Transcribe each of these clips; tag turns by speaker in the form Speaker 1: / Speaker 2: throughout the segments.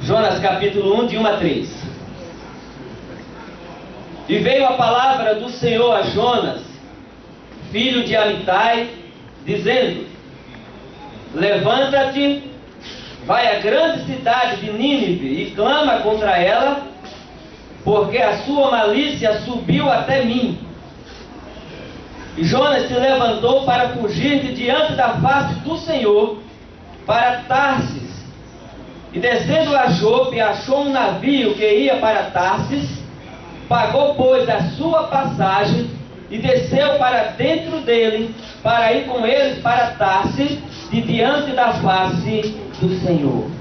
Speaker 1: Jonas capítulo 1, de 1 a 3. E veio a palavra do Senhor a Jonas, filho de Amitai, dizendo: levanta-te, vai à grande cidade de Nínive e clama contra ela, porque a sua malícia subiu até mim. E Jonas se levantou para fugir de diante da face do Senhor para Tarsis. E descendo a Jope, achou um navio que ia para Tarsis, pagou, pois, a sua passagem e desceu para dentro dele, para ir com eles para Tarsis, de diante da face do Senhor.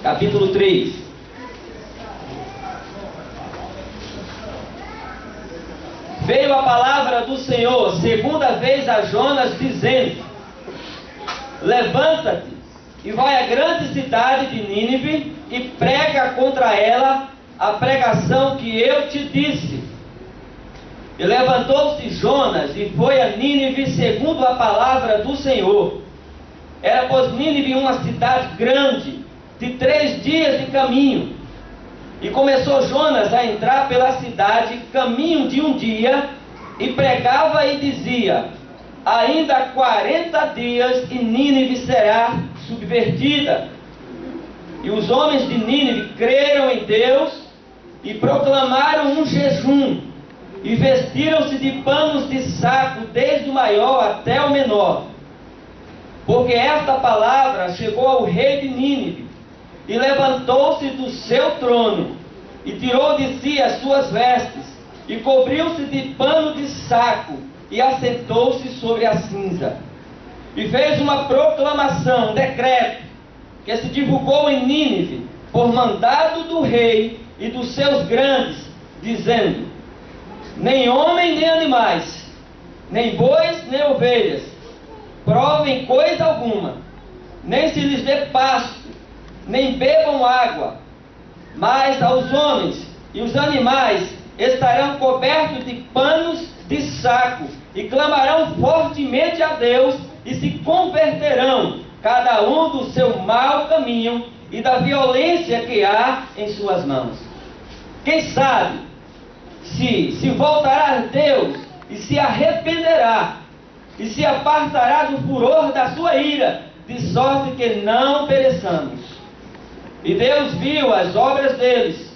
Speaker 1: Capítulo 3. Veio a palavra do Senhor segunda vez a Jonas, dizendo: levanta-te e vai à grande cidade de Nínive e prega contra ela a pregação que eu te disse. E levantou-se Jonas e foi a Nínive segundo a palavra do Senhor. Era, pois, Nínive uma cidade grande, de 3 dias de caminho. E começou Jonas a entrar pela cidade, caminho de 1 dia, e pregava e dizia: ainda 40 dias e Nínive será subvertida. E os homens de Nínive creram em Deus e proclamaram um jejum, e vestiram-se de panos de saco, desde o maior até o menor. Porque esta palavra chegou ao rei de Nínive, e levantou-se do seu trono, e tirou de si as suas vestes, e cobriu-se de pano de saco, e assentou-se sobre a cinza. E fez uma proclamação, um decreto, que se divulgou em Nínive, por mandado do rei e dos seus grandes, dizendo: nem homem nem animais, nem bois nem ovelhas, provem coisa alguma, nem se lhes dê pasto, nem bebam água, mas aos homens e os animais estarão cobertos de panos de saco, e clamarão fortemente a Deus, e se converterão, cada um do seu mau caminho e da violência que há em suas mãos. Quem sabe se voltará a Deus e se arrependerá, e se apartará do furor da sua ira, de sorte que não pereçamos. E Deus viu as obras deles,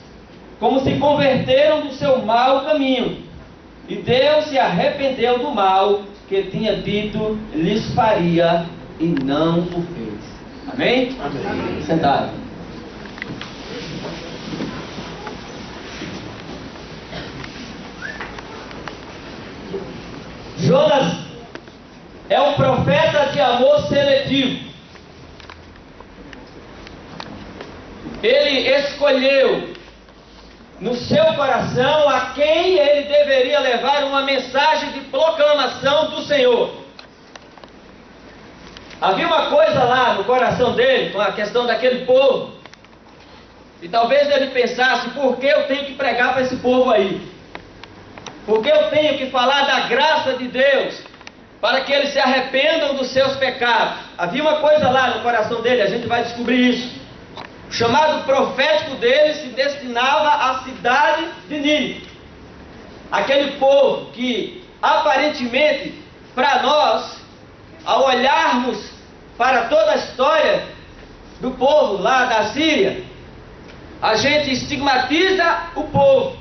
Speaker 1: como se converteram do seu mau caminho, e Deus se arrependeu do mal que tinha dito lhes faria, e não o fez. Amém? Amém. Sentado. Jonas é um profeta de amor seletivo. Ele escolheu no seu coração a quem ele deveria levar uma mensagem de proclamação do Senhor. Havia uma coisa lá no coração dele, com a questão daquele povo, e talvez ele pensasse: por que eu tenho que pregar para esse povo aí? Por que eu tenho que falar da graça de Deus, para que eles se arrependam dos seus pecados? Havia uma coisa lá no coração dele, a gente vai descobrir isso. O chamado profético dele se destinava à cidade de Nínive. Aquele povo que, aparentemente, para nós, ao olharmos para toda a história do povo lá da Síria, a gente estigmatiza o povo,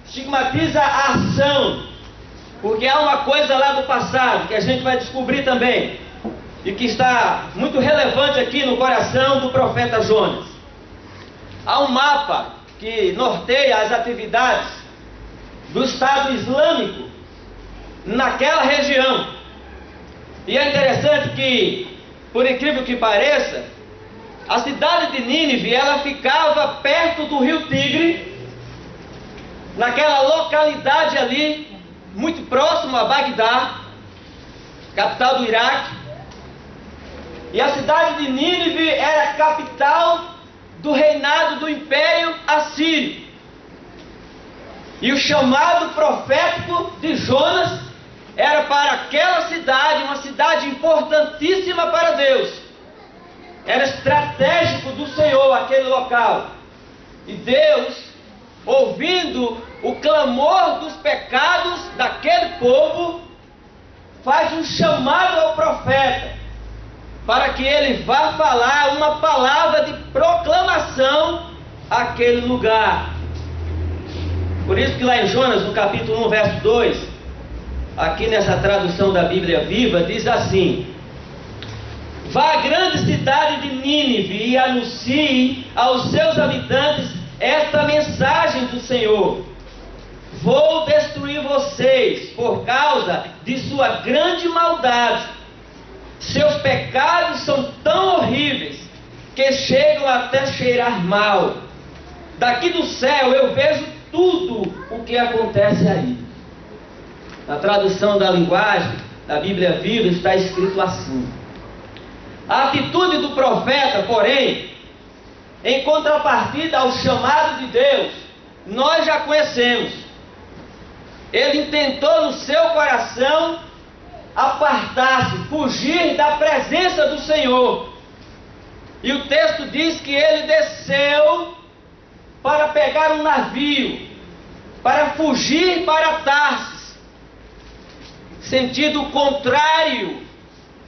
Speaker 1: estigmatiza a ação, porque há uma coisa lá do passado que a gente vai descobrir também, e que está muito relevante aqui no coração do profeta Jonas. Há um mapa que norteia as atividades do Estado Islâmico naquela região. E é interessante que, por incrível que pareça, a cidade de Nínive, ela ficava perto do rio Tigre, naquela localidade ali, muito próximo a Bagdá, capital do Iraque. E a cidade de Nínive era a capital do reinado do Império Assírio. E o chamado profético de Jonas era para aquela cidade, uma cidade importantíssima para Deus. Era estratégico do Senhor aquele local. E Deus, ouvindo o clamor dos pecados daquele povo, faz um chamado ao profeta, para que ele vá falar uma palavra de proclamação àquele lugar. Por isso que lá em Jonas, no capítulo 1, verso 2, aqui nessa tradução da Bíblia Viva, diz assim: vá à grande cidade de Nínive e anuncie aos seus habitantes esta mensagem do Senhor: vou destruir vocês por causa de sua grande maldade. Seus pecados são tão horríveis que chegam até cheirar mal. Daqui do céu eu vejo tudo o que acontece aí. Na tradução da linguagem da Bíblia Viva está escrito assim. A atitude do profeta, porém, em contrapartida ao chamado de Deus, nós já conhecemos. Ele intentou no seu coração apartar-se, fugir da presença do Senhor. E o texto diz que ele desceu para pegar um navio, para fugir para Tarsis, sentido contrário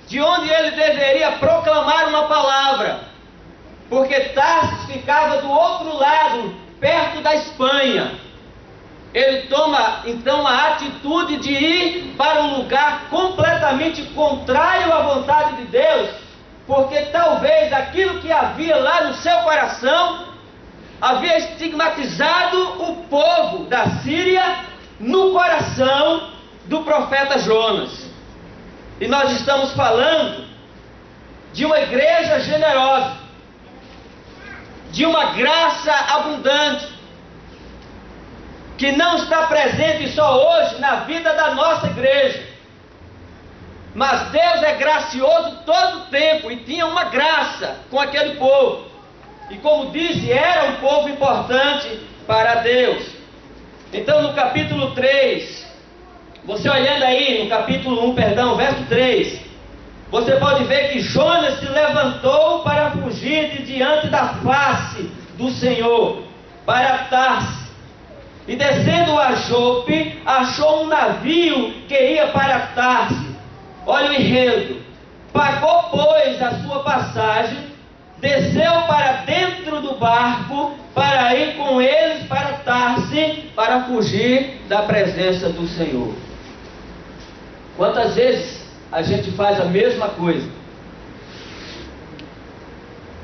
Speaker 1: de onde ele deveria proclamar uma palavra, porque Tarsis ficava do outro lado, perto da Espanha. Ele toma então a atitude de ir para um lugar completamente contrário à vontade de Deus, porque talvez aquilo que havia lá no seu coração havia estigmatizado o povo da Síria no coração do profeta Jonas. E nós estamos falando de uma igreja generosa, de uma graça abundante, que não está presente só hoje na vida da nossa igreja, mas Deus é gracioso todo o tempo, e tinha uma graça com aquele povo, e como disse, era um povo importante para Deus. Então no capítulo 3, você olhando aí no capítulo 1, verso 3, você pode ver que Jonas se levantou para fugir de diante da face do Senhor, para Tarsis. E descendo a Jope, achou um navio que ia para Tarsis. Olha o enredo. Pagou, pois, a sua passagem, desceu para dentro do barco, para ir com eles para Tarsis, para fugir da presença do Senhor. Quantas vezes a gente faz a mesma coisa?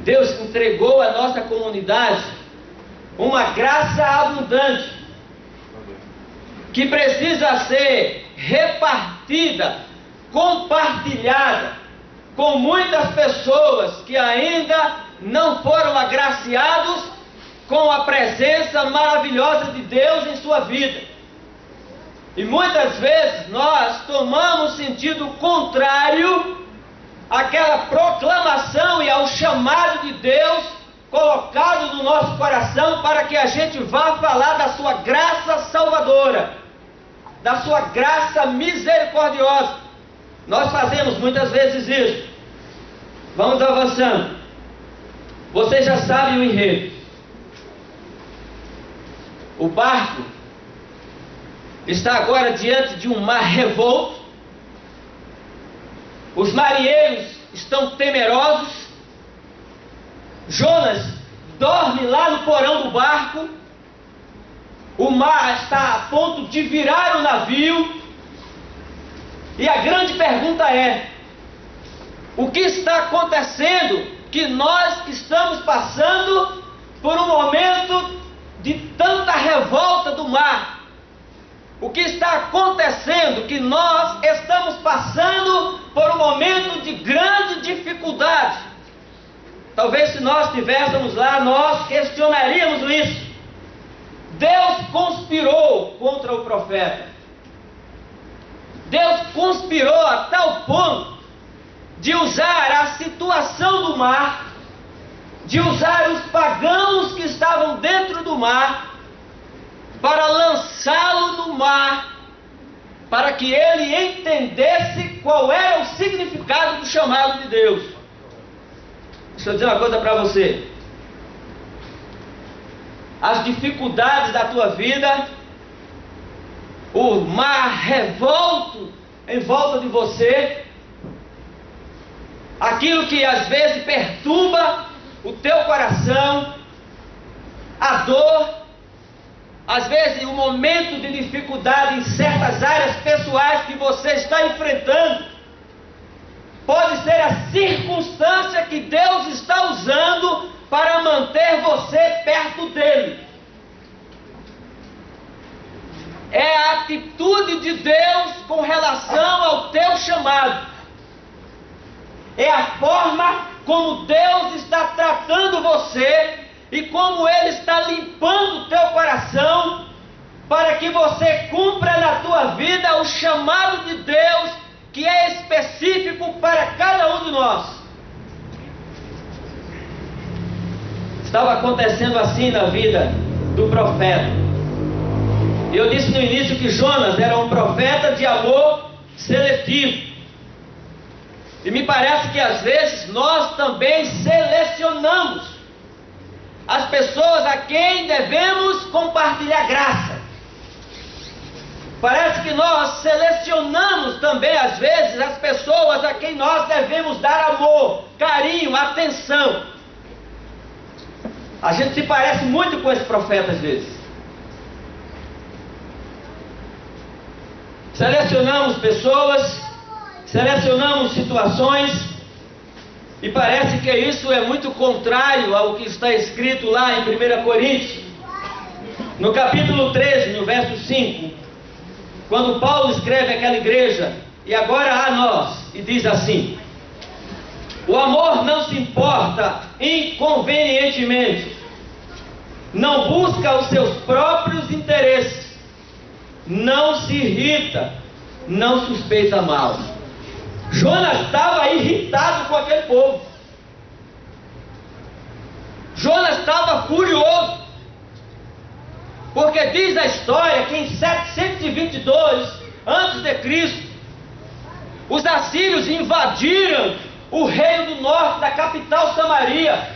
Speaker 1: Deus entregou à nossa comunidade uma graça abundante, que precisa ser repartida, compartilhada com muitas pessoas que ainda não foram agraciados com a presença maravilhosa de Deus em sua vida. E muitas vezes nós tomamos sentido contrário àquela proclamação e ao chamado de Deus colocado no nosso coração para que a gente vá falar da sua graça salvadora, da sua graça misericordiosa. Nós fazemos muitas vezes isso. Vamos avançando. Você já sabe o enredo. O barco está agora diante de um mar revolto. Os marinheiros estão temerosos. Jonas dorme lá no porão do barco. O mar está a ponto de virar o navio. E a grande pergunta é: o que está acontecendo que nós estamos passando por um momento de tanta revolta do mar? O que está acontecendo que nós estamos passando por um momento de grande dificuldade? Talvez se nós estivéssemos lá, nós questionaríamos isso. Deus conspirou contra o profeta. Deus conspirou a tal ponto de usar a situação do mar, de usar os pagãos que estavam dentro do mar, para lançá-lo no mar, para que ele entendesse qual era o significado do chamado de Deus. Deixa eu dizer uma coisa para você. as dificuldades da tua vida, o mar revolto em volta de você, aquilo que às vezes perturba o teu coração, a dor, às vezes o momento de dificuldade em certas áreas pessoais que você está enfrentando, pode ser a circunstância que Deus está usando para manter você perto dele. É a atitude de Deus com relação ao teu chamado. É a forma como Deus está tratando você e como Ele está limpando o teu coração para que você cumpra na tua vida o chamado de Deus que é específico para cada um de nós. Estava acontecendo assim na vida do profeta. Eu disse no início que Jonas era um profeta de amor seletivo. E me parece que às vezes nós também selecionamos as pessoas a quem devemos compartilhar graça. Parece que nós selecionamos também às vezes as pessoas a quem nós devemos dar amor, carinho, atenção. A gente se parece muito com esse profeta às vezes. Selecionamos pessoas, selecionamos situações, e parece que isso é muito contrário ao que está escrito lá em 1 Coríntios, no capítulo 13, no verso 5, quando Paulo escreve àquela igreja, e agora a nós, e diz assim: o amor não se importa inconvenientemente, não busca os seus próprios interesses, não se irrita, não suspeita mal. Jonas estava irritado com aquele povo. Jonas estava furioso, porque diz a história que em 722 a.C., os assírios invadiram o reino do norte da capital Samaria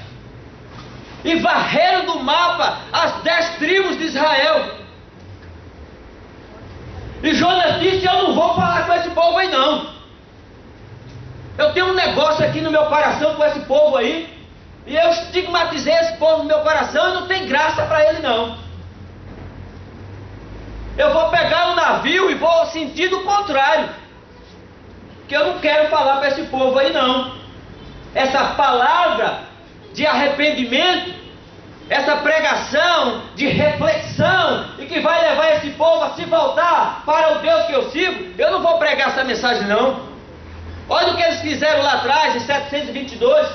Speaker 1: e varreram do mapa as 10 tribos de Israel. E Jonas disse: eu não vou falar com esse povo aí não. Eu tenho um negócio aqui no meu coração com esse povo aí, e eu estigmatizei esse povo no meu coração e não tem graça para ele não. Eu vou pegar um navio e vou sentir do contrário, que eu não quero falar para esse povo aí não. Essa palavra de arrependimento, essa pregação de reflexão e que vai levar esse povo a se voltar para o Deus que eu sigo, eu não vou pregar essa mensagem não. Olha o que eles fizeram lá atrás, em 722.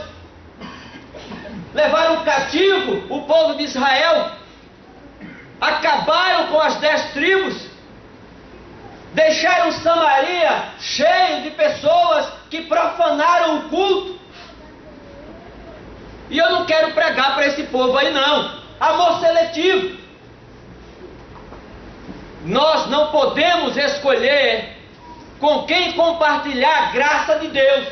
Speaker 1: Levaram cativo o povo de Israel, acabaram com as 10 tribos, deixaram Samaria cheio de pessoas que profanaram o culto. E eu não quero pregar para esse povo aí não. Amor seletivo. Nós não podemos escolher com quem compartilhar a graça de Deus.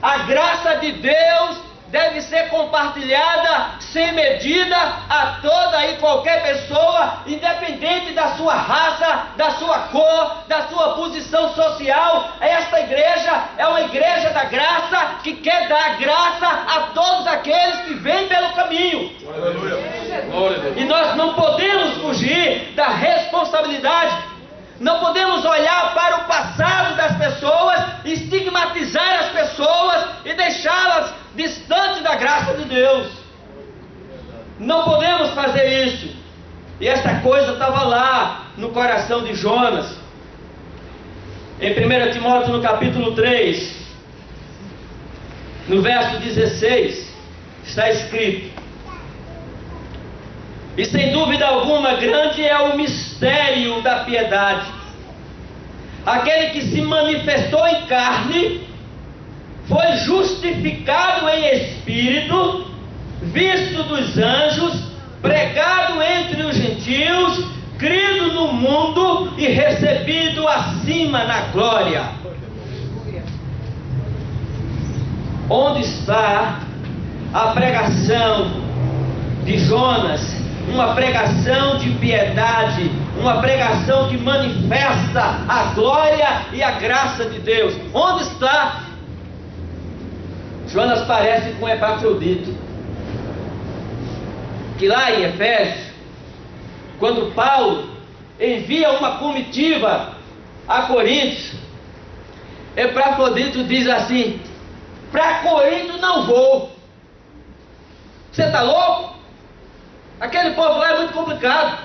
Speaker 1: A graça de Deus deve ser compartilhada sem medida a toda e qualquer pessoa, independente da sua raça, da sua cor, da sua posição social. Esta igreja é uma igreja da graça que quer dar graça a todos aqueles que vêm pelo caminho. Aleluia. E nós não podemos fugir da responsabilidade. Não podemos olhar para o passado das pessoas, estigmatizar as pessoas e deixá-las distantes da graça de Deus. Não podemos fazer isso. E essa coisa estava lá no coração de Jonas. Em 1 Timóteo, no capítulo 3, no verso 16, está escrito: e sem dúvida alguma, grande é o mistério da piedade. Aquele que se manifestou em carne, foi justificado em espírito, visto dos anjos, pregado entre os gentios, crido no mundo e recebido acima na glória. Onde está a pregação de Jonas, uma pregação de piedade, uma pregação que manifesta a glória e a graça de Deus. Onde está? Jonas parece com Epafrodito, que lá em Efésios, quando Paulo envia uma comitiva a Corinto, Epafrodito diz assim: para Corinto não vou. Você está louco? Aquele povo lá é muito complicado.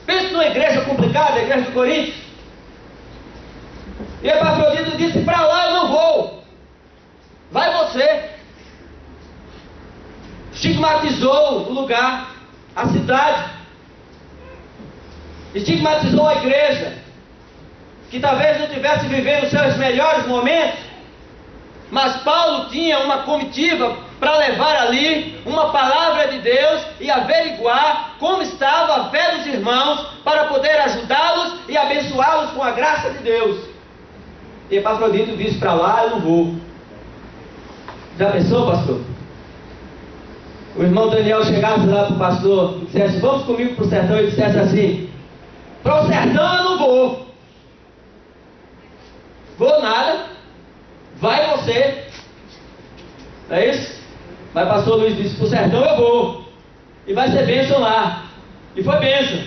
Speaker 1: Pensa numa igreja complicada, a igreja de Corinto. E Epafrodito disse: para lá eu não vou. Vai você. Estigmatizou o lugar, a cidade. Estigmatizou a igreja, que talvez não estivesse vivendo os seus melhores momentos, mas Paulo tinha uma comitiva para levar ali uma palavra de Deus e averiguar como estava a fé dos irmãos, para poder ajudá-los e abençoá-los com a graça de Deus. E Epafrodito disse: para lá eu não vou. Já pensou, pastor? O irmão Daniel chegasse lá para o pastor e dissesse: vamos comigo para o sertão, e dissesse assim: para o sertão eu não vou. Vou nada, vai você. Não é isso? Mas pastor Luiz disse: para o sertão eu vou, e vai ser bênção lá. E foi bênção,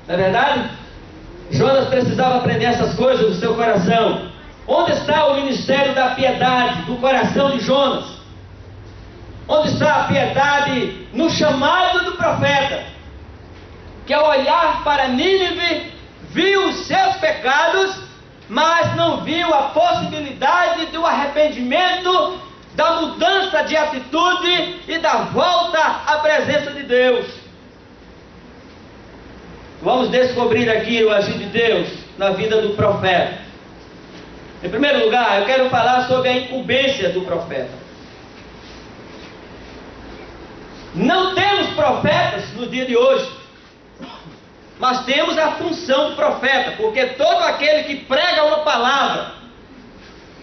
Speaker 1: não é verdade? Jonas precisava aprender essas coisas do seu coração. Onde está o ministério da piedade do coração de Jonas? Onde está a piedade no chamado do profeta, que ao olhar para Nínive viu os seus pecados, mas não viu a possibilidade do arrependimento, da mudança de atitude e da volta à presença de Deus? Vamos descobrir aqui o agir de Deus na vida do profeta. Em primeiro lugar, eu quero falar sobre a incumbência do profeta. Não temos profetas no dia de hoje, mas temos a função do profeta, porque todo aquele que prega uma palavra,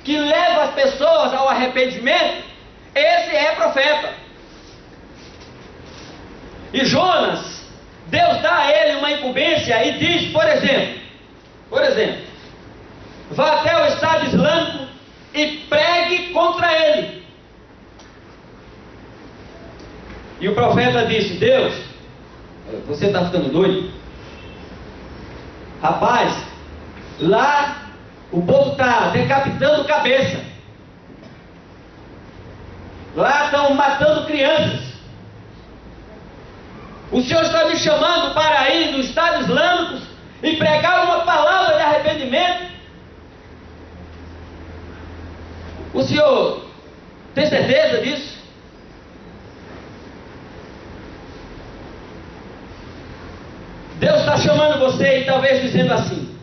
Speaker 1: que leva as pessoas ao arrependimento, esse é profeta. E Jonas, Deus dá a ele uma incumbência e diz, por exemplo, vá até o Estado Islâmico e pregue contra ele. E o profeta disse: Deus, você está ficando doido? Rapaz, lá o povo está decapitando cabeça. Lá estão matando crianças. O Senhor está me chamando para ir no Estado Islâmico e pregar uma palavra de arrependimento? O Senhor tem certeza disso? Deus está chamando você e talvez dizendo assim: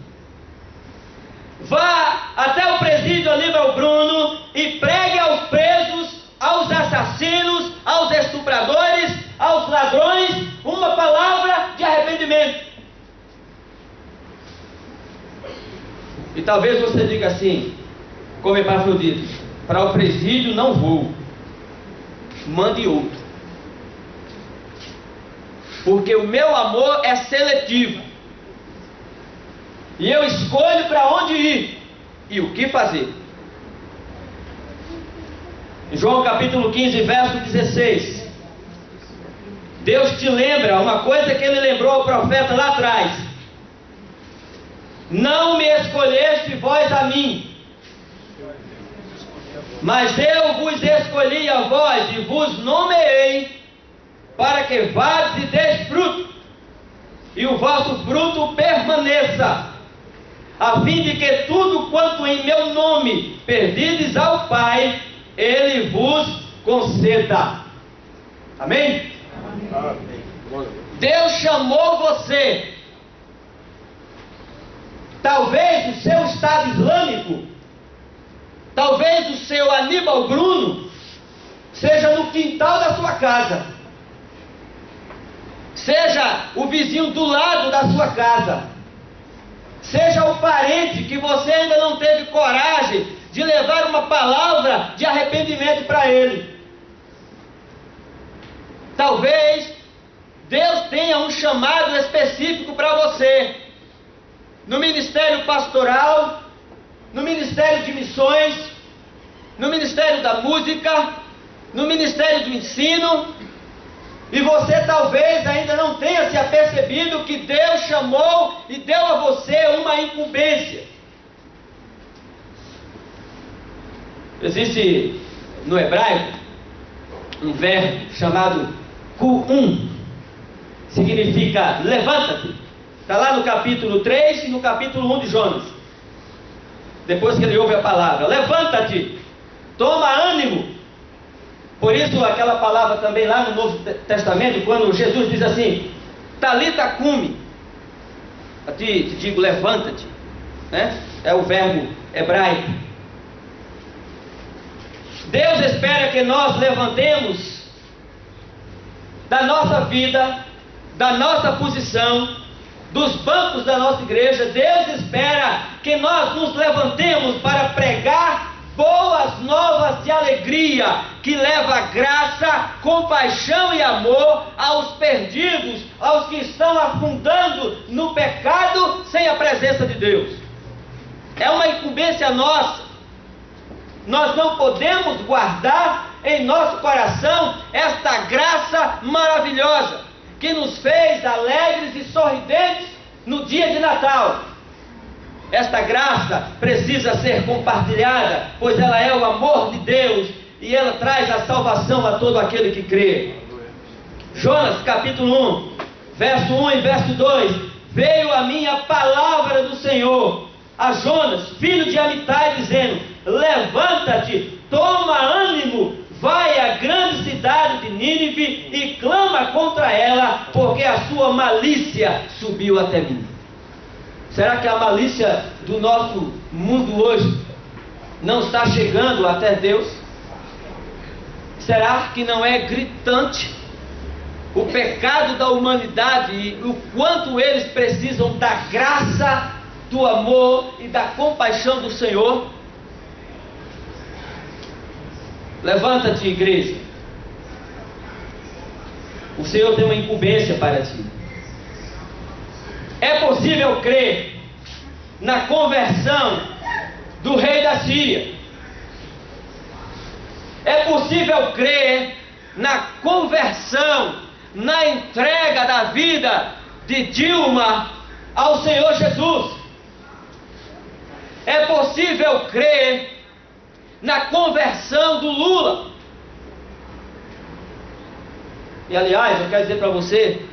Speaker 1: vá até o presídio Aníbal Bruno e pregue aos presos, aos assassinos, aos estupradores, aos ladrões, uma palavra de arrependimento. E talvez você diga assim, como Epafrodito: para o presídio não vou, mande outro. Porque o meu amor é seletivo, e eu escolho para onde ir e o que fazer. Em João capítulo 15, verso 16, Deus te lembra uma coisa que Ele lembrou ao profeta lá atrás: não me escolheste vós a mim, mas eu vos escolhi a vós e vos nomeei para que vades e deis fruto, e o vosso fruto permaneça, a fim de que tudo quanto em meu nome pedides ao Pai, Ele vos conceda. Amém? Amém. Deus chamou você. Talvez o seu Estado Islâmico, talvez o seu Aníbal Bruno, seja no quintal da sua casa, seja o vizinho do lado da sua casa, seja o parente que você ainda não teve coragem de levar uma palavra de arrependimento para ele. Talvez Deus tenha um chamado específico para você, no ministério pastoral, no ministério de missões, no ministério da música, no ministério do ensino, e você talvez ainda não tenha se apercebido que Deus chamou e deu a você uma incumbência. Existe no hebraico um verbo chamado ku'um, significa levanta-te. Está lá no capítulo 3 e no capítulo 1 de Jonas. Depois que ele ouve a palavra, levanta-te, toma ânimo. Por isso aquela palavra também lá no Novo Testamento, quando Jesus diz assim, talita cumi, te digo levanta-te, né? É o verbo hebraico. Deus espera que nós levantemos da nossa vida, da nossa posição, dos bancos da nossa igreja. Deus espera que nós nos levantemos para pregar boas novas de alegria, que leva graça, compaixão e amor aos perdidos, aos que estão afundando no pecado sem a presença de Deus. É uma incumbência nossa. Nós não podemos guardar em nosso coração esta graça maravilhosa que nos fez alegres e sorridentes no dia de Natal. Esta graça precisa ser compartilhada, pois ela é o amor de Deus e ela traz a salvação a todo aquele que crê. Jonas capítulo 1, verso 1 e verso 2: veio a minha palavra do Senhor a Jonas, filho de Amitai, dizendo: levanta-te, toma ânimo, vai à grande cidade de Nínive e clama contra ela, porque a sua malícia subiu até mim. Será que a malícia do nosso mundo hoje não está chegando até Deus? Será que não é gritante o pecado da humanidade e o quanto eles precisam da graça, do amor e da compaixão do Senhor? Levanta-te, igreja. O Senhor tem uma incumbência para ti. É possível crer na conversão do rei da Síria. É possível crer na conversão, na entrega da vida de Dilma ao Senhor Jesus. É possível crer na conversão do Lula. E aliás, eu quero dizer para você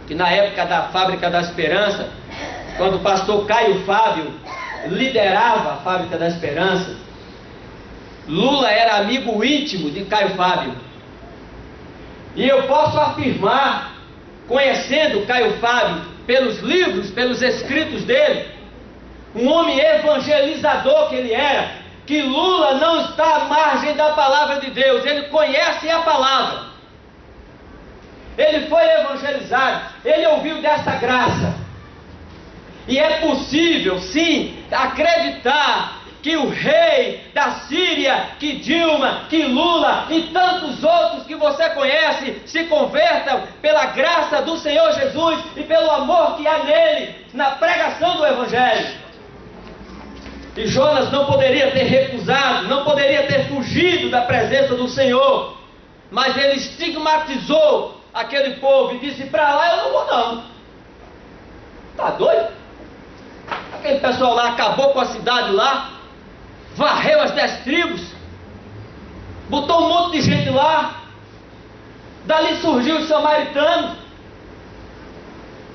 Speaker 1: que na época da Fábrica da Esperança, quando o pastor Caio Fábio liderava a Fábrica da Esperança, Lula era amigo íntimo de Caio Fábio. E eu posso afirmar, conhecendo Caio Fábio pelos livros, pelos escritos dele, um homem evangelizador que ele era, que Lula não está à margem da palavra de Deus, ele conhece a palavra. Ele foi evangelizado, ele ouviu dessa graça. E é possível, sim, acreditar que o rei da Síria, que Dilma, que Lula e tantos outros que você conhece se convertam pela graça do Senhor Jesus e pelo amor que há nele, na pregação do Evangelho. E Jonas não poderia ter recusado, não poderia ter fugido da presença do Senhor, mas ele estigmatizou aquele povo e disse: para lá eu não vou não. Tá doido? Aquele pessoal lá acabou com a cidade lá, varreu as 10 tribos, botou um monte de gente lá, dali surgiu os samaritanos,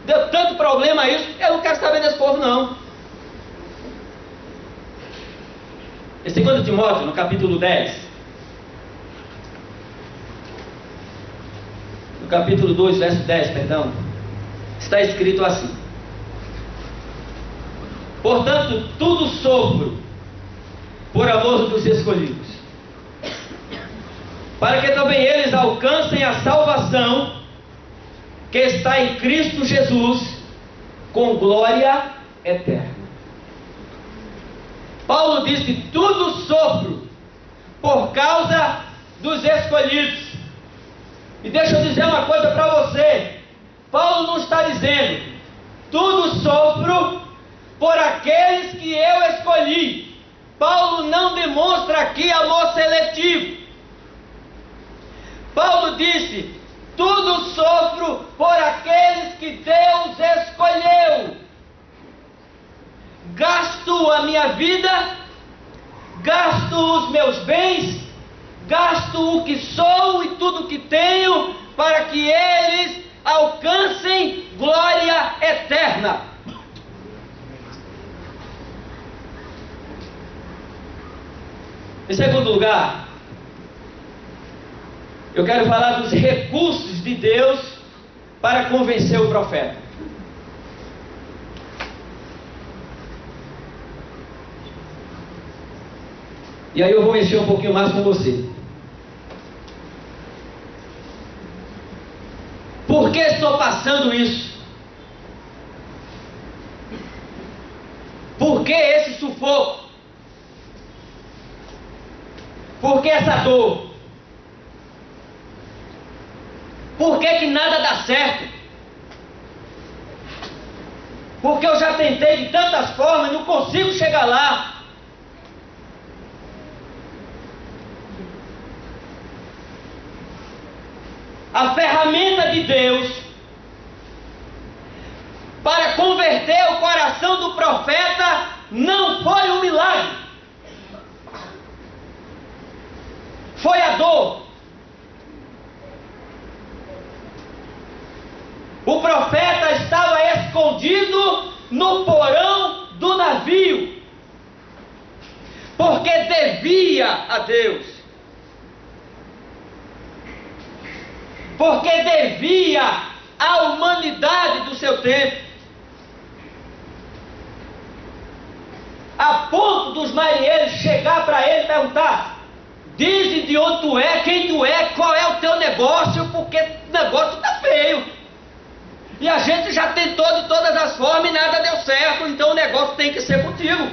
Speaker 1: deu tanto problema isso, eu não quero saber desse povo não. Em 2 Timóteo, no capítulo 10, no capítulo 2, verso 10, perdão, está escrito assim: portanto, tudo sofro por amor dos escolhidos, para que também eles alcancem a salvação que está em Cristo Jesus, com glória eterna. Paulo disse: tudo sofro por causa dos escolhidos. E deixa eu dizer uma coisa para você. Paulo não está dizendo: tudo sofro por aqueles que eu escolhi. Paulo não demonstra aqui amor seletivo. Paulo disse: tudo sofro por aqueles que Deus escolheu. Gasto a minha vida, gasto os meus bens, gasto o que sou e tudo que tenho, para que eles alcancem glória eterna. Em segundo lugar, eu quero falar dos recursos de Deus para convencer o profeta. E aí eu vou mexer um pouquinho mais com você. Por que estou passando isso? Por que esse sufoco? Por que essa dor? Por que nada dá certo? Porque eu já tentei de tantas formas e não consigo chegar lá. A ferramenta de Deus para converter o coração do profeta não foi um milagre. Foi a dor. O profeta estava escondido no porão do navio, porque devia a Deus. Porque devia à humanidade do seu tempo, a ponto dos marinheiros chegar para ele e perguntar: dize de onde tu é, quem tu é, qual é o teu negócio, porque o negócio está feio. E a gente já tentou de todas as formas e nada deu certo, então o negócio tem que ser contigo.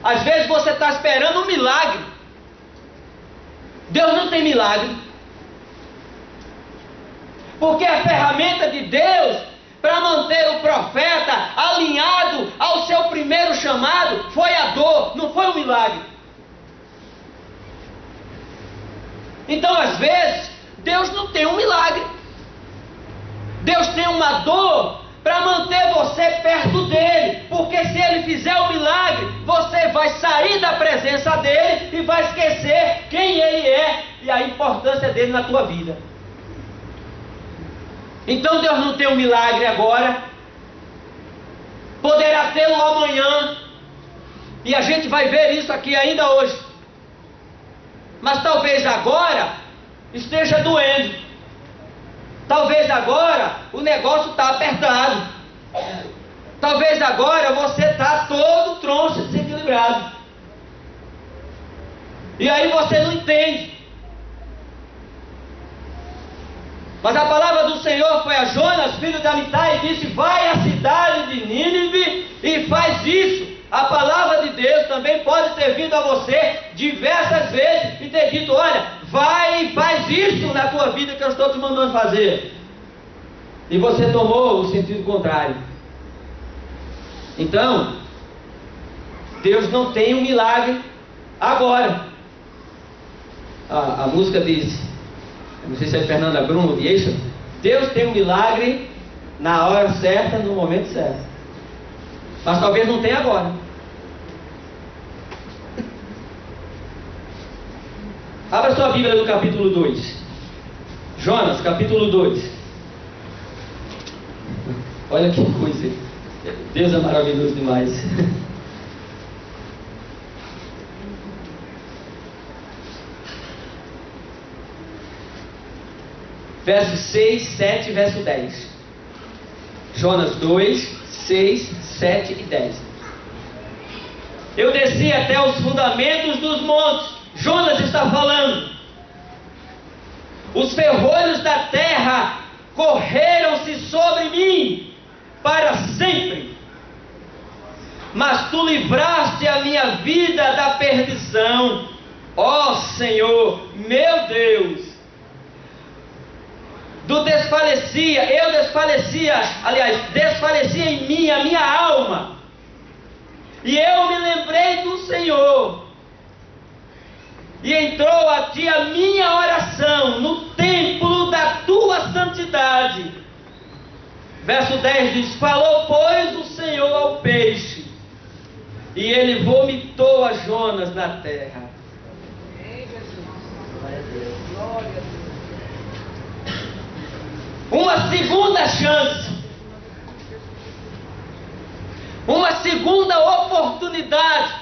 Speaker 1: Às vezes você está esperando um milagre. Deus não tem milagre. Porque a ferramenta de Deus para manter o profeta alinhado ao seu primeiro chamado foi a dor, não foi um milagre. Então, às vezes, Deus não tem um milagre. Deus tem uma dor para manter você perto dele, porque se ele fizer um milagre, você vai sair da presença dele e vai esquecer quem ele é e a importância dele na tua vida. Então Deus não tem um milagre agora, poderá tê-lo amanhã, e a gente vai ver isso aqui ainda hoje, mas talvez agora esteja doendo. Talvez agora o negócio está apertado. Talvez agora você está todo troncho, desequilibrado. E aí você não entende. Mas a palavra do Senhor foi a Jonas, filho de Amitai, e disse: vai à cidade de Nínive e faz isso. A palavra de Deus também pode ter vindo a você diversas vezes e ter dito: olha, vai e faz isso na tua vida que eu estou te mandando fazer. E você tomou o sentido contrário. Então, Deus não tem um milagre agora. A música diz, não sei se é Fernanda Brum ou Eixa, Deus tem um milagre na hora certa, no momento certo. Mas talvez não tenha agora. Abra sua Bíblia no capítulo 2. Jonas, capítulo 2. Olha que coisa. Deus é maravilhoso demais. Verso 6, 7 e verso 10. Jonas 2, 6, 7 e 10. Eu desci até os fundamentos dos montes. Jonas está falando. Os ferrolhos da terra correram-se sobre mim para sempre. Mas tu livraste a minha vida da perdição Ó Senhor, meu Deus, desfalecia em mim a minha alma, e eu me lembrei do Senhor, e entrou a ti a minha oração no templo da tua santidade. Verso 10 diz: falou, pois, o Senhor ao peixe, e ele vomitou a Jonas na terra. Uma segunda chance, uma segunda oportunidade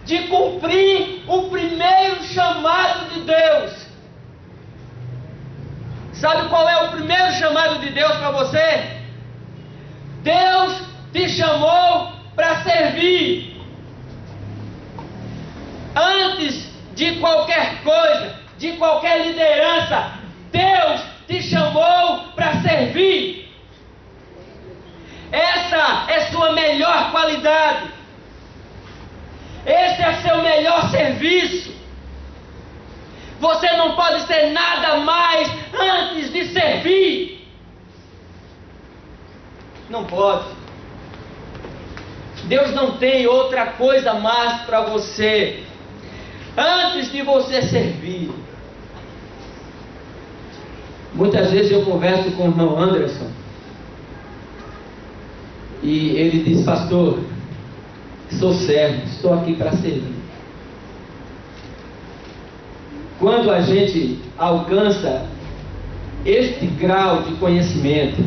Speaker 1: de cumprir o primeiro chamado de Deus. Sabe qual é o primeiro chamado de Deus para você? Deus te chamou para servir. Antes de qualquer coisa, de qualquer liderança, Deus te chamou para servir. Essa é sua melhor qualidade. Esse é seu melhor serviço. Você não pode ser nada mais antes de servir. Não pode. Deus não tem outra coisa mais para você antes de você servir. Muitas vezes eu converso com o irmão Anderson e ele diz: pastor, sou servo, estou aqui para servir. Quando a gente alcança este grau de conhecimento,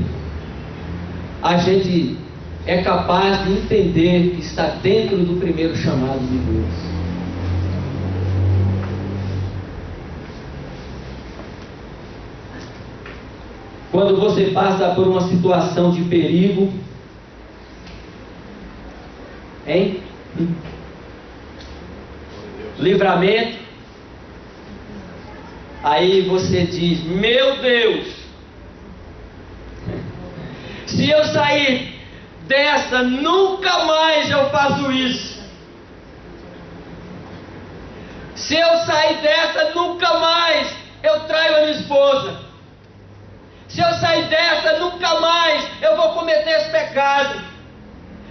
Speaker 1: a gente é capaz de entender que está dentro do primeiro chamado de Deus. Quando você passa por uma situação de perigo, hein? Livramento, aí você diz: meu Deus, se eu sair dessa, nunca mais eu faço isso. Se eu sair dessa, nunca mais eu traio a minha esposa. Se eu sair dessa, nunca mais eu vou cometer esse pecado.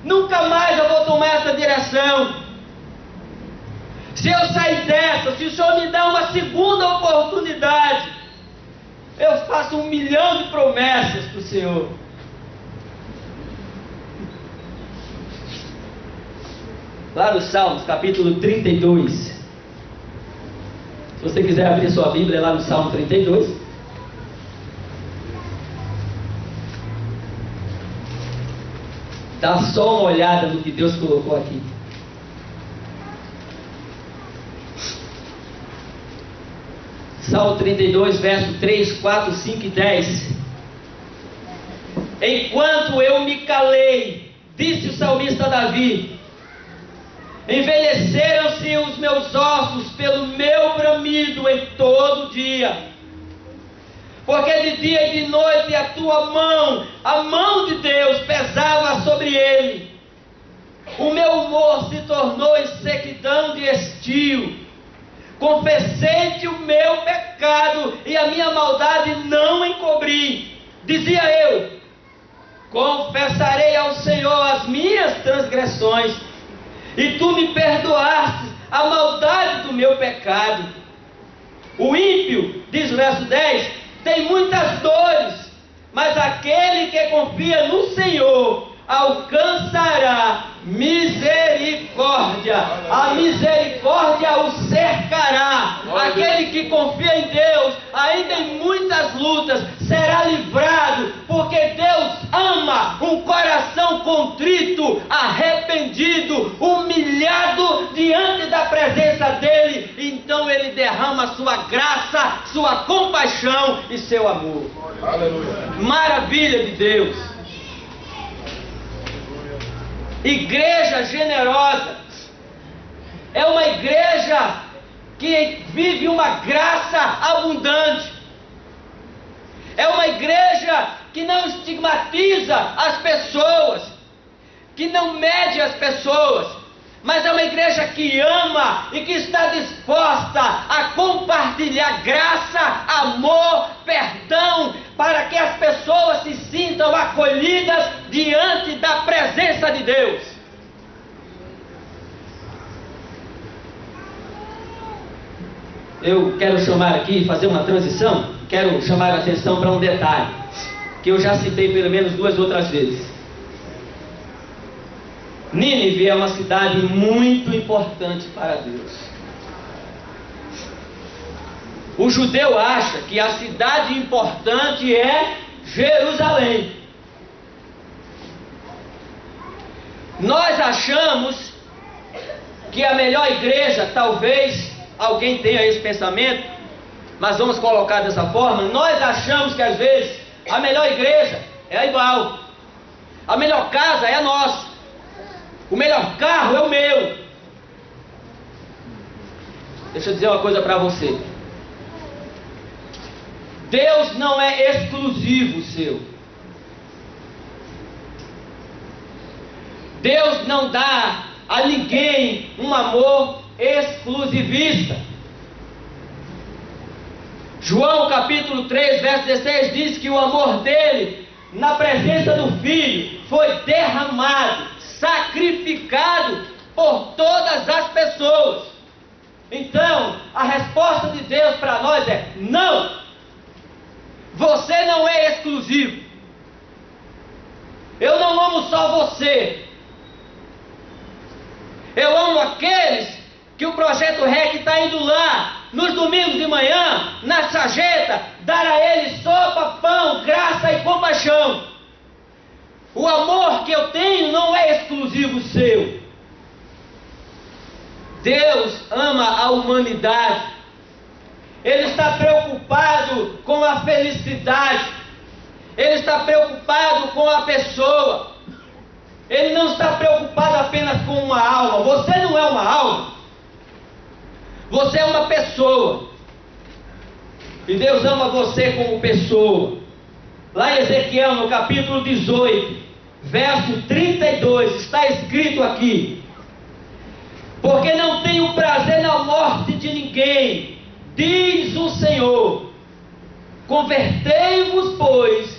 Speaker 1: Nunca mais eu vou tomar essa direção. Se eu sair dessa, se o Senhor me dá uma segunda oportunidade, eu faço 1 milhão de promessas para o Senhor. Lá no Salmos, capítulo 32. Se você quiser abrir sua Bíblia, lá no Salmo 32. Dá só uma olhada no que Deus colocou aqui. Salmo 32, verso 3, 4, 5 e 10. Enquanto eu me calei, disse o salmista Davi, envelheceram-se os meus ossos pelo meu bramido em todo dia. Porque de dia e de noite a tua mão, a mão de Deus, pesava sobre ele. O meu humor se tornou em sequidão de estio. Confessei-te o meu pecado e a minha maldade não encobri. Dizia eu: confessarei ao Senhor as minhas transgressões, e tu me perdoaste a maldade do meu pecado. O ímpio, diz o verso 10, tem muitas dores, mas aquele que confia no Senhor alcançará misericórdia. A misericórdia o cercará. Aquele que confia em Deus, ainda em muitas lutas, será livrado, porque Deus ama um coração contrito, arrependido, humilhado diante da presença dele. Então ele derrama sua graça, sua compaixão e seu amor. Aleluia. Maravilha de Deus. Igreja generosa é uma igreja que vive uma graça abundante. É uma igreja que não estigmatiza as pessoas, que não mede as pessoas, mas é uma igreja que ama e que está disposta a compartilhar graça, amor, perdão, para que as pessoas se sintam acolhidas diante da presença de Deus. Eu quero chamar aqui, fazer uma transição, quero chamar a atenção para um detalhe, que eu já citei pelo menos 2 outras vezes. Nínive é uma cidade muito importante para Deus. O judeu acha que a cidade importante é Jerusalém. Nós achamos que a melhor igreja, talvez alguém tenha esse pensamento, mas vamos colocar dessa forma, nós achamos que às vezes a melhor igreja é a igual, a melhor casa é a nossa, o melhor carro é o meu. Deixa eu dizer uma coisa para você. Deus não é exclusivo seu. Deus não dá a ninguém um amor exclusivista. João capítulo 3, verso 16 diz que o amor dele na presença do Filho foi derramado, sacrificado por todas as pessoas. Então, a resposta de Deus para nós é: não, você não é exclusivo. Eu não amo só você. Eu amo aqueles que o Projeto REC está indo lá, nos domingos de manhã, na sarjeta, dar a eles sopa, pão, graça e compaixão. O amor que eu tenho não é exclusivo seu. Deus ama a humanidade. Ele está preocupado com a felicidade. Ele está preocupado com a pessoa. Ele não está preocupado apenas com uma alma. Você não é uma alma. Você é uma pessoa. E Deus ama você como pessoa. Lá em Ezequiel, no capítulo 18, verso 32, está escrito aqui: porque não tenho prazer na morte de ninguém, diz o Senhor. Convertei-vos, pois,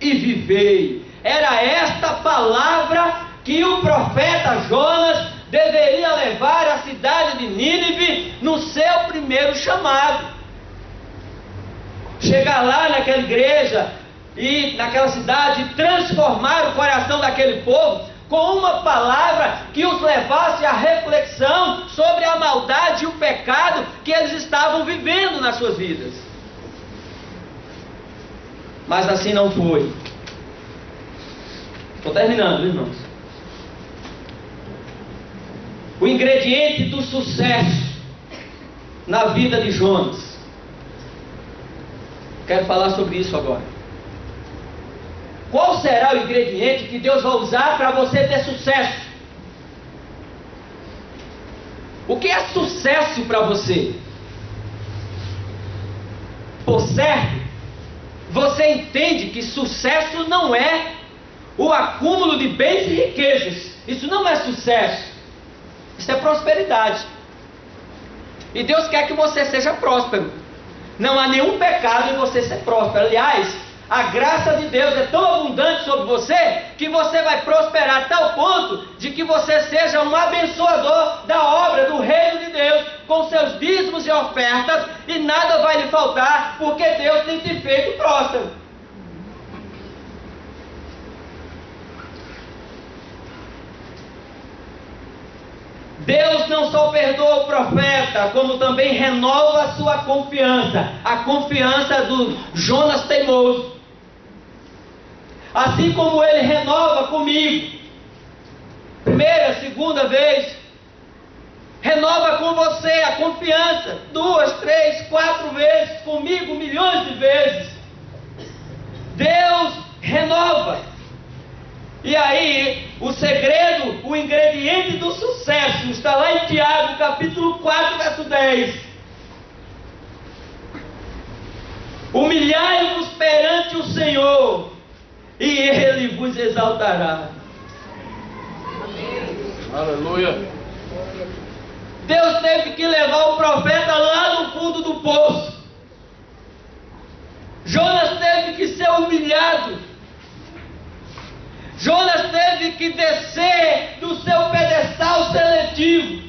Speaker 1: e vivei. Era esta palavra que o profeta Jonas deveria levar à cidade de Nínive no seu primeiro chamado. Chegar lá naquela igreja e naquela cidade, transformar o coração daquele povo com uma palavra que os levasse à reflexão sobre a maldade e o pecado que eles estavam vivendo nas suas vidas. Mas assim não foi. Estou terminando, irmãos. O ingrediente do sucesso na vida de Jonas. Quero falar sobre isso agora. Qual será o ingrediente que Deus vai usar para você ter sucesso? O que é sucesso para você? Por certo, você entende que sucesso não é o acúmulo de bens e riquezas. Isso não é sucesso. Isso é prosperidade. E Deus quer que você seja próspero. Não há nenhum pecado em você ser próspero. Aliás, a graça de Deus é tão abundante sobre você que você vai prosperar a tal ponto de que você seja um abençoador da obra do reino de Deus, com seus dízimos e ofertas, e nada vai lhe faltar, porque Deus tem te feito próspero. Deus não só perdoa o profeta, como também renova a sua confiança, a confiança do Jonas teimoso. Assim como ele renova comigo, primeira, segunda vez, renova com você a confiança, 2, 3, 4 vezes, comigo milhões de vezes. Deus renova. E aí, o segredo, o ingrediente do sucesso está lá em Tiago, capítulo 4, verso 10. Humilhai-vos perante o Senhor, e Ele vos exaltará.
Speaker 2: Aleluia.
Speaker 1: Deus teve que levar o profeta lá no fundo do poço. Jonas teve que ser humilhado. Jonas teve que descer do seu pedestal seletivo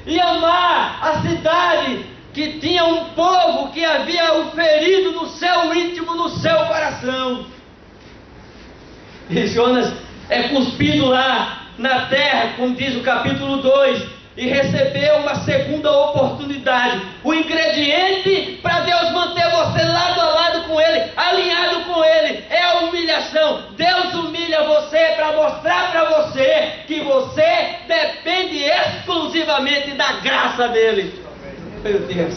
Speaker 1: e amar a cidade que tinha um povo que havia o ferido no seu íntimo, no seu coração. E Jonas é cuspido lá na terra, como diz o capítulo 2, e recebeu uma segunda oportunidade. O ingrediente para Deus manter você lado a lado com Ele, alinhado com Ele, é a humilhação. Deus humilha você para mostrar para você que você depende exclusivamente da graça dEle. Meu Deus.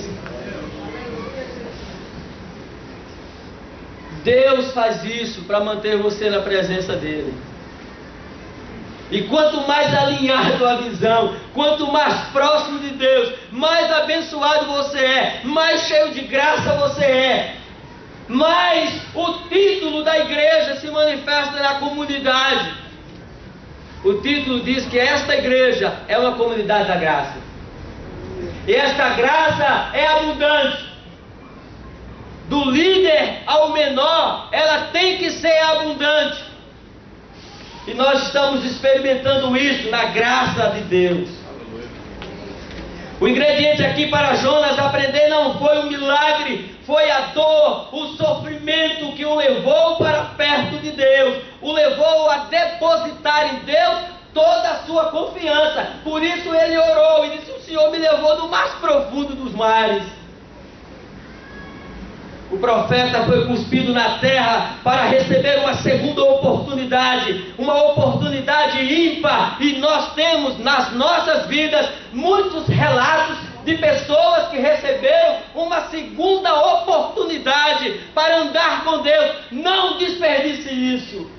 Speaker 1: Deus faz isso para manter você na presença dEle. E quanto mais alinhado a visão, quanto mais próximo de Deus, mais abençoado você é, mais cheio de graça você é, mais o título da igreja se manifesta na comunidade. O título diz que esta igreja é uma comunidade da graça. E esta graça é abundante. Do líder ao menor, ela tem que ser abundante. E nós estamos experimentando isso na graça de Deus. O ingrediente aqui para Jonas aprender não foi o milagre, foi a dor, o sofrimento que o levou para perto de Deus, o levou a depositar em Deus toda a sua confiança. Por isso ele orou e disse: o Senhor me levou no mais profundo dos mares. O profeta foi cuspido na terra para receber uma segunda oportunidade, uma oportunidade ímpar. E nós temos nas nossas vidas muitos relatos de pessoas que receberam uma segunda oportunidade para andar com Deus. Não desperdice isso.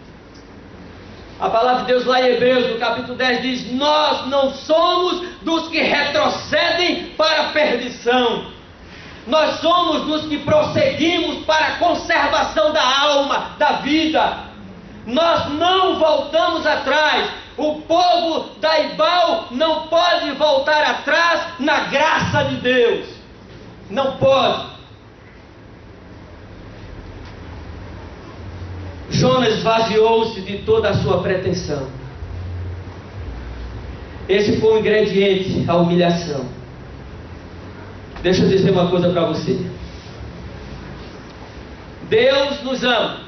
Speaker 1: A palavra de Deus lá em Hebreus, no capítulo 10, diz: nós não somos dos que retrocedem para a perdição. Nós somos dos que prosseguimos para a conservação da alma, da vida. Nós não voltamos atrás. O povo da Ibal não pode voltar atrás na graça de Deus. Não pode. Jonas esvaziou-se de toda a sua pretensão. Esse foi o ingrediente, a humilhação. Deixa eu dizer uma coisa para você. Deus nos ama.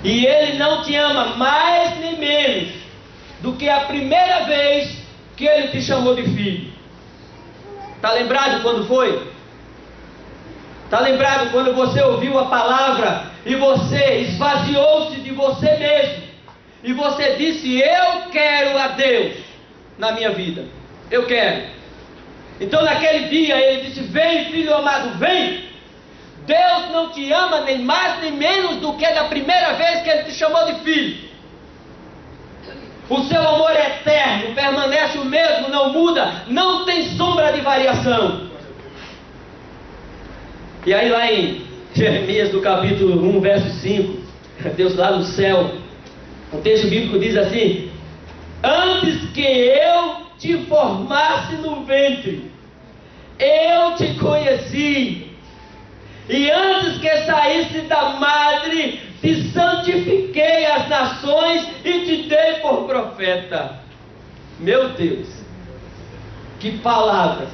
Speaker 1: E Ele não te ama mais nem menos do que a primeira vez que Ele te chamou de filho. Está lembrado quando foi? Está lembrado quando você ouviu a palavra e você esvaziou-se de você mesmo? E você disse: eu quero a Deus na minha vida. Eu quero. Então naquele dia ele disse: vem, filho amado, vem. Deus não te ama nem mais nem menos do que da primeira vez que Ele te chamou de filho. O seu amor é eterno, permanece o mesmo, não muda, não tem sombra de variação. E aí lá em Jeremias, do capítulo 1, verso 5, Deus lá no céu, o texto bíblico diz assim: antes que eu te formasse no ventre, eu te conheci, e antes que saísse da madre, te santifiquei as nações e te dei por profeta. Meu Deus, que palavras!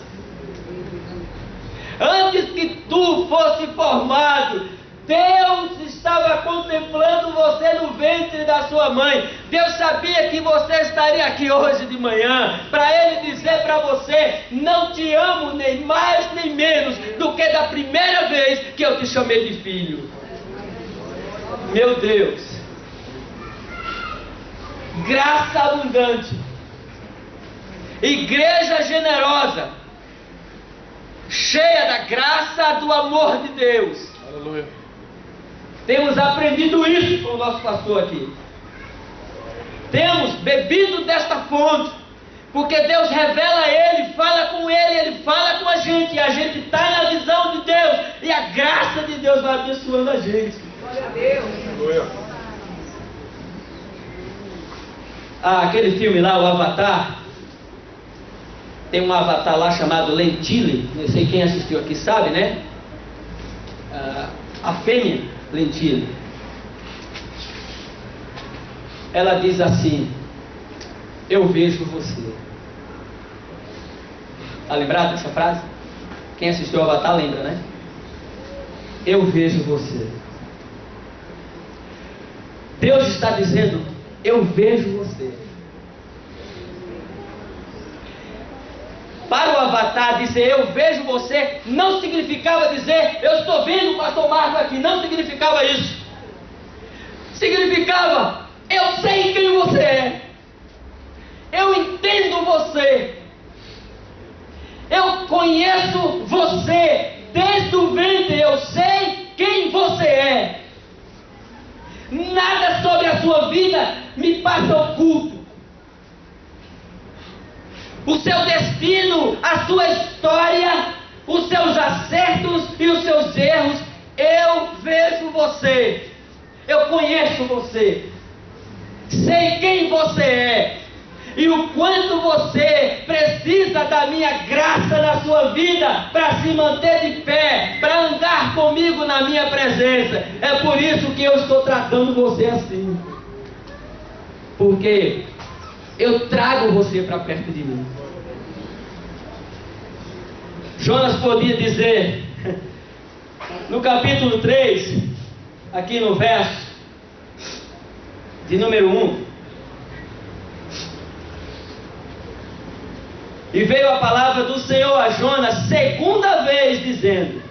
Speaker 1: Antes que tu fosse formado, Deus estava contemplando você no ventre da sua mãe. Deus sabia que você estaria aqui hoje de manhã, para Ele dizer para você: não te amo nem mais nem menos do que da primeira vez que eu te chamei de filho. Meu Deus, graça abundante, igreja generosa, cheia da graça do amor de Deus.
Speaker 2: Aleluia.
Speaker 1: Temos aprendido isso com o nosso pastor aqui. Temos bebido desta fonte, porque Deus revela a Ele, fala com Ele, Ele fala com a gente, e a gente está na visão de Deus, e a graça de Deus vai abençoando a gente. Glória a Deus. aquele filme lá, o Avatar. Tem um avatar lá chamado Lentille, não sei quem assistiu aqui sabe, né? A fêmea Lentille. Ela diz assim: eu vejo você. Está lembrado dessa frase? Quem assistiu ao Avatar lembra, né? Eu vejo você. Deus está dizendo: eu vejo você. Para o Avatar dizer eu vejo você não significava dizer eu estou vendo o pastor Marcos aqui. Não significava isso. Significava eu sei quem você é. Eu entendo você. Eu conheço você desde o ventre. Eu sei quem você é. Nada sobre a sua vida me passa oculto. O seu destino, a sua história, os seus acertos e os seus erros, eu vejo você. Eu conheço você. Sei quem você é. E o quanto você precisa da minha graça na sua vida para se manter de pé, para andar comigo na minha presença. É por isso que eu estou tratando você assim. Porque eu trago você para perto de mim. Jonas podia dizer, no capítulo 3, aqui no verso de número 1, e veio a palavra do Senhor a Jonas segunda vez, dizendo: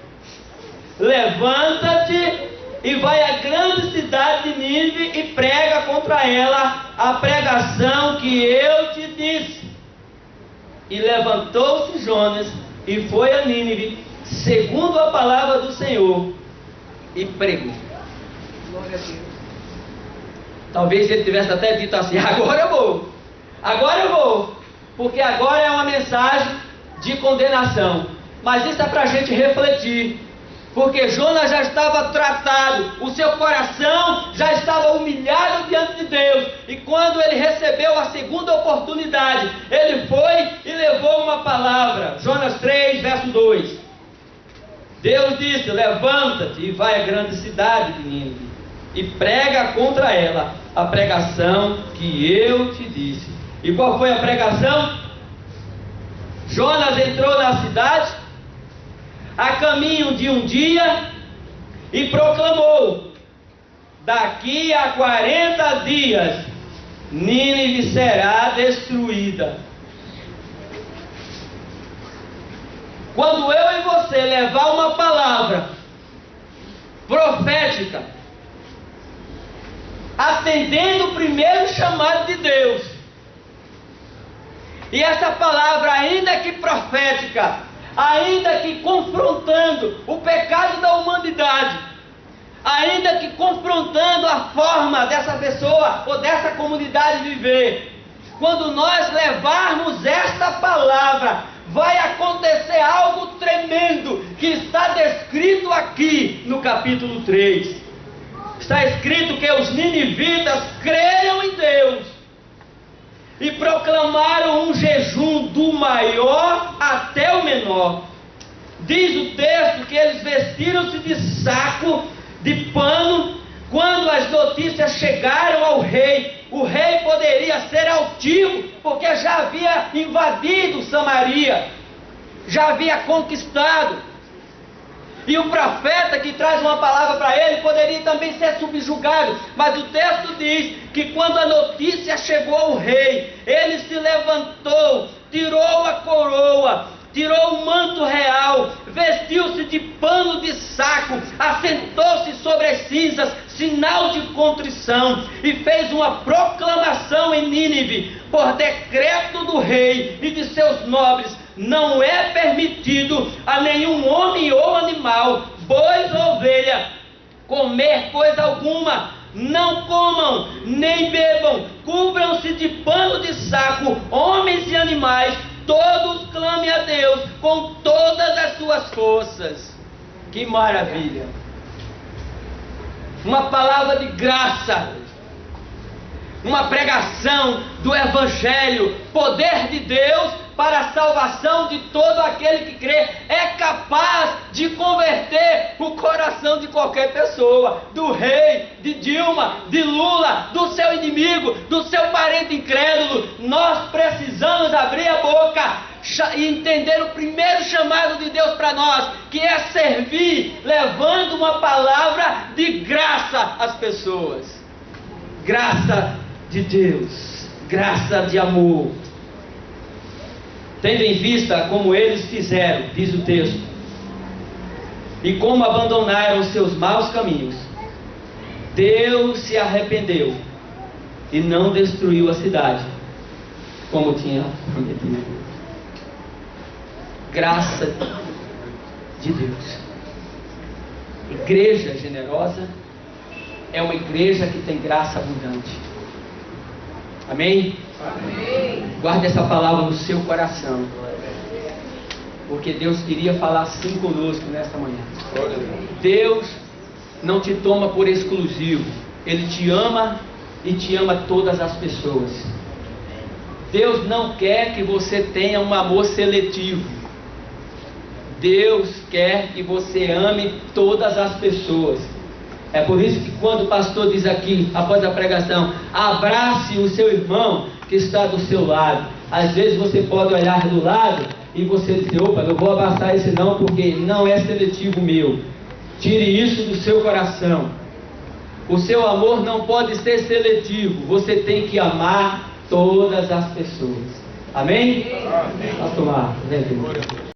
Speaker 1: levanta-te e vai à grande cidade de Nínive e prega contra ela a pregação que eu te disse. E levantou-se Jonas e foi a Nínive, segundo a palavra do Senhor, e pregou. Glória a Deus. Talvez ele tivesse até dito assim: agora eu vou, porque agora é uma mensagem de condenação. Mas isso é para a gente refletir, porque Jonas já estava tratado, o seu coração já estava humilhado diante de Deus, e quando ele recebeu a segunda oportunidade, ele foi e levou uma palavra. Jonas 3, verso 2. Deus disse: levanta-te e vai à grande cidade de Nínive e prega contra ela a pregação que eu te disse. E qual foi a pregação? Jonas entrou na cidade a caminho de um dia e proclamou: daqui a 40 dias Nínive será destruída. Quando eu e você levar uma palavra profética, atendendo o primeiro chamado de Deus, e essa palavra, ainda que profética, ainda que confrontando o pecado da humanidade, ainda que confrontando a forma dessa pessoa ou dessa comunidade viver, quando nós levarmos esta palavra, vai acontecer algo tremendo que está descrito aqui no capítulo 3. Está escrito que os ninivitas creram em Deus e proclamaram um jejum do maior até o menor. Diz o texto que eles vestiram-se de saco, de pano. Quando as notícias chegaram ao rei, o rei poderia ser altivo, porque já havia invadido Samaria, já havia conquistado. E o profeta que traz uma palavra para ele poderia também ser subjugado. Mas o texto diz que quando a notícia chegou ao rei, ele se levantou, tirou a coroa, tirou o manto real, vestiu-se de pano de saco, assentou-se sobre as cinzas, sinal de contrição, e fez uma proclamação em Nínive: por decreto do rei e de seus nobres, não é permitido a nenhum homem ou animal, bois ou ovelha, comer coisa alguma. Não comam, nem bebam, cubram-se de pano de saco, homens e animais, todos clamem a Deus com todas as suas forças. Que maravilha! Uma palavra de graça, uma pregação do Evangelho, poder de Deus para a salvação de todo aquele que crê, é capaz de converter o coração de qualquer pessoa, do rei, de Dilma, de Lula, do seu inimigo, do seu parente incrédulo. Nós precisamos abrir a boca e entender o primeiro chamado de Deus para nós, que é servir, levando uma palavra de graça às pessoas. Graça de Deus, graça de amor. Tendo em vista como eles fizeram, diz o texto, e como abandonaram os seus maus caminhos, Deus se arrependeu e não destruiu a cidade, como tinha prometido. Graça de Deus. Igreja generosa é uma igreja que tem graça abundante. Amém? Amém. Guarde essa palavra no seu coração, porque Deus queria falar assim conosco nesta manhã. Deus não te toma por exclusivo, Ele te ama e te ama todas as pessoas. Deus não quer que você tenha um amor seletivo. Deus quer que você ame todas as pessoas. É por isso que quando o pastor diz aqui, após a pregação, abrace o seu irmão que está do seu lado. Às vezes você pode olhar do lado e você dizer, opa, não vou abraçar esse não, porque não é seletivo meu. Tire isso do seu coração. O seu amor não pode ser seletivo. Você tem que amar todas as pessoas. Amém? Amém. Pastor Marcos, vem aqui.